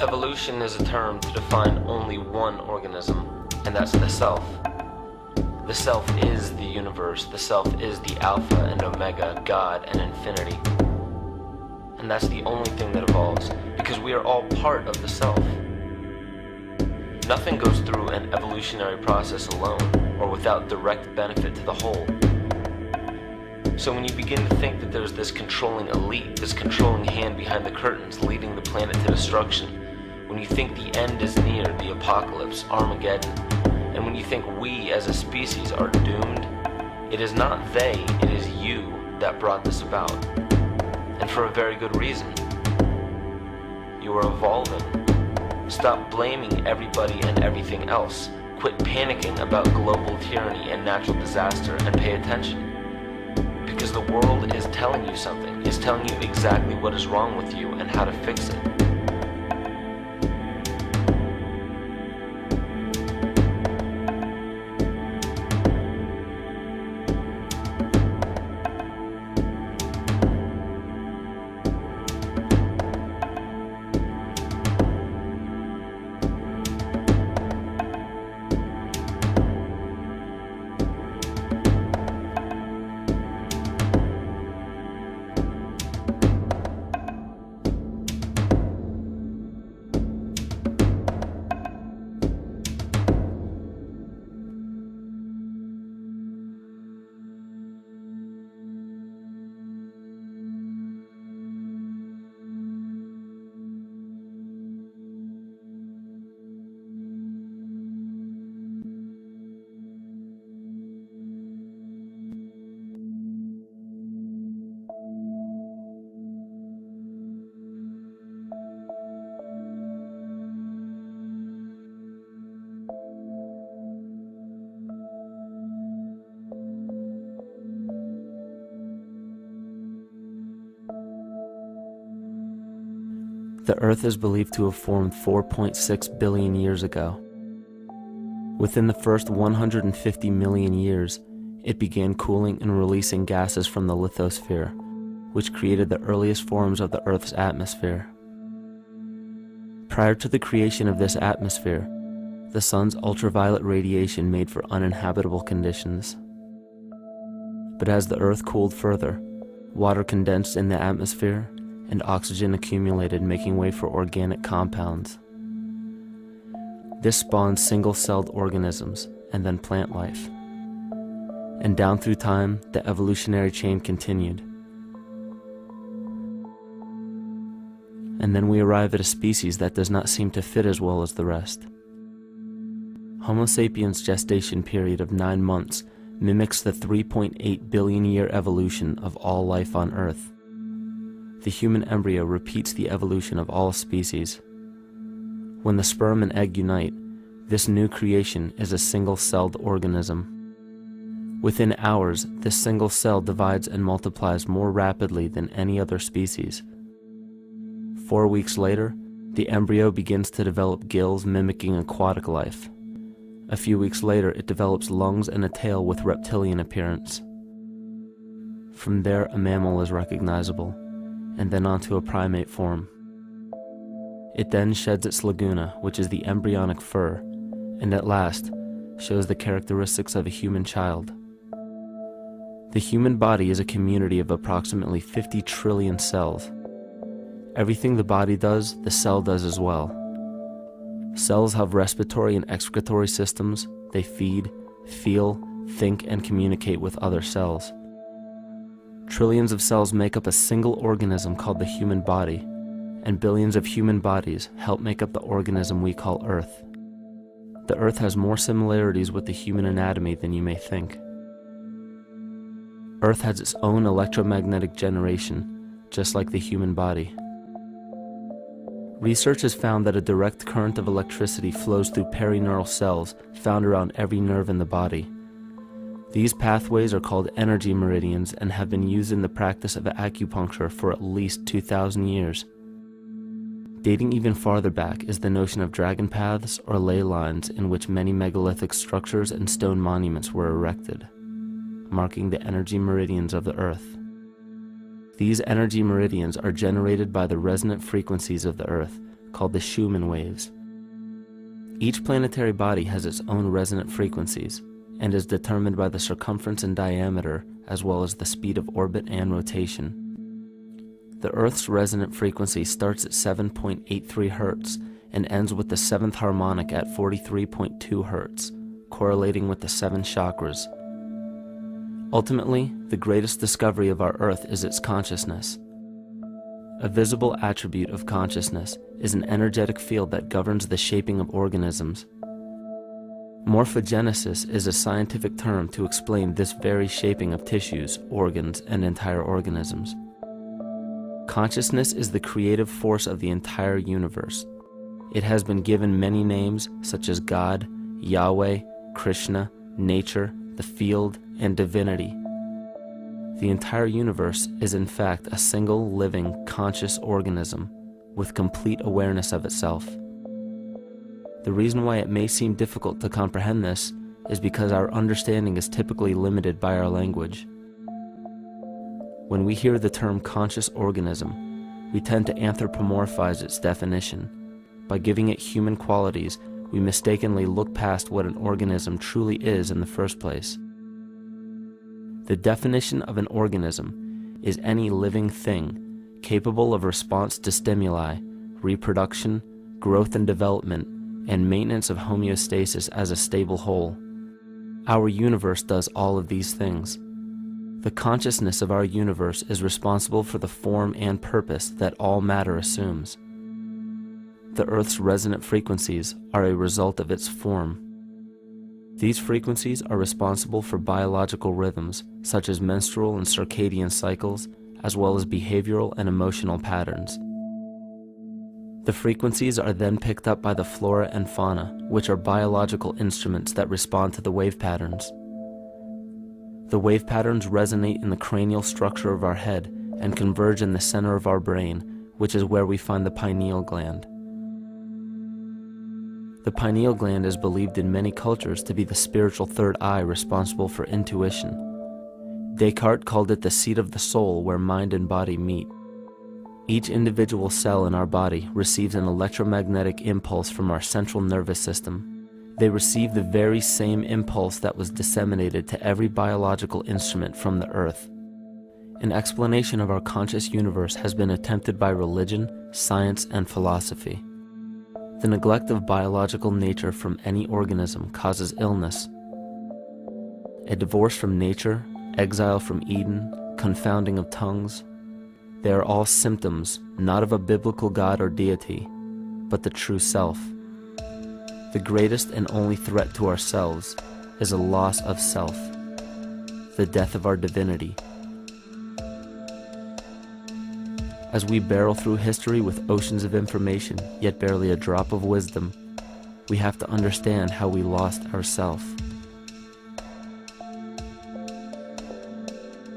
Evolution is a term to define only one organism, and that's the self. The self is the universe, the self is the alpha and omega, God and infinity. And that's the only thing that evolves, because we are all part of the self. Nothing goes through an evolutionary process alone, or without direct benefit to the whole. So when you begin to think that there's this controlling elite, this controlling hand behind the curtains leading the planet to destruction, when you think the end is near, the apocalypse, Armageddon, and when you think we as a species are doomed, it is not they, it is you that brought this about. And for a very good reason. You are evolving. Stop blaming everybody and everything else. Quit panicking about global tyranny and natural disaster and pay attention. Because the world is telling you something, is telling you exactly what is wrong with you and how to fix it. The Earth is believed to have formed 4.6 billion years ago. Within the first 150 million years, it began cooling and releasing gases from the lithosphere, which created the earliest forms of the Earth's atmosphere. Prior to the creation of this atmosphere, the sun's ultraviolet radiation made for uninhabitable conditions. But as the Earth cooled further, water condensed in the atmosphere and oxygen accumulated, making way for organic compounds. This spawned single-celled organisms and then plant life. And down through time, the evolutionary chain continued. And then we arrive at a species that does not seem to fit as well as the rest. Homo sapiens' gestation period of 9 months mimics the 3.8 billion year evolution of all life on Earth. The human embryo repeats the evolution of all species. When the sperm and egg unite, this new creation is a single-celled organism. Within hours, this single cell divides and multiplies more rapidly than any other species. 4 weeks later, the embryo begins to develop gills mimicking aquatic life. A few weeks later, it develops lungs and a tail with reptilian appearance. From there, a mammal is recognizable, and then onto a primate form. It then sheds its laguna, which is the embryonic fur, and at last shows the characteristics of a human child. The human body is a community of approximately 50 trillion cells. Everything the body does, the cell does as well. Cells have respiratory and excretory systems. They feed, feel, think, and communicate with other cells. Trillions of cells make up a single organism called the human body, and billions of human bodies help make up the organism we call Earth. The Earth has more similarities with the human anatomy than you may think. Earth has its own electromagnetic generation, just like the human body. Research has found that a direct current of electricity flows through perineural cells found around every nerve in the body. These pathways are called energy meridians and have been used in the practice of acupuncture for at least 2,000 years. Dating even farther back is the notion of dragon paths or ley lines in which many megalithic structures and stone monuments were erected, marking the energy meridians of the Earth. These energy meridians are generated by the resonant frequencies of the Earth, called the Schumann waves. Each planetary body has its own resonant frequencies and is determined by the circumference and diameter as well as the speed of orbit and rotation. The Earth's resonant frequency starts at 7.83 Hz and ends with the 7th harmonic at 43.2 Hz, correlating with the 7 chakras. Ultimately, the greatest discovery of our Earth is its consciousness. A visible attribute of consciousness is an energetic field that governs the shaping of organisms. Morphogenesis is a scientific term to explain this very shaping of tissues, organs, and entire organisms. Consciousness is the creative force of the entire universe. It has been given many names such as God, Yahweh, Krishna, nature, the field, and divinity. The entire universe is in fact a single living, conscious organism with complete awareness of itself. The reason why it may seem difficult to comprehend this is because our understanding is typically limited by our language. When we hear the term conscious organism, we tend to anthropomorphize its definition. By giving it human qualities, we mistakenly look past what an organism truly is in the first place. The definition of an organism is any living thing capable of response to stimuli, reproduction, growth and development, and maintenance of homeostasis as a stable whole. Our universe does all of these things. The consciousness of our universe is responsible for the form and purpose that all matter assumes. The Earth's resonant frequencies are a result of its form. These frequencies are responsible for biological rhythms, such as menstrual and circadian cycles, as well as behavioral and emotional patterns. The frequencies are then picked up by the flora and fauna, which are biological instruments that respond to the wave patterns. The wave patterns resonate in the cranial structure of our head and converge in the center of our brain, which is where we find the pineal gland. The pineal gland is believed in many cultures to be the spiritual third eye responsible for intuition. Descartes called it the seat of the soul where mind and body meet. Each individual cell in our body receives an electromagnetic impulse from our central nervous system. They receive the very same impulse that was disseminated to every biological instrument from the earth. An explanation of our conscious universe has been attempted by religion, science, and philosophy. The neglect of biological nature from any organism causes illness. A divorce from nature, exile from Eden, confounding of tongues, they are all symptoms not of a biblical God or deity, but the true self. The greatest and only threat to ourselves is a loss of self, the death of our divinity. As we barrel through history with oceans of information, yet barely a drop of wisdom, we have to understand how we lost ourself.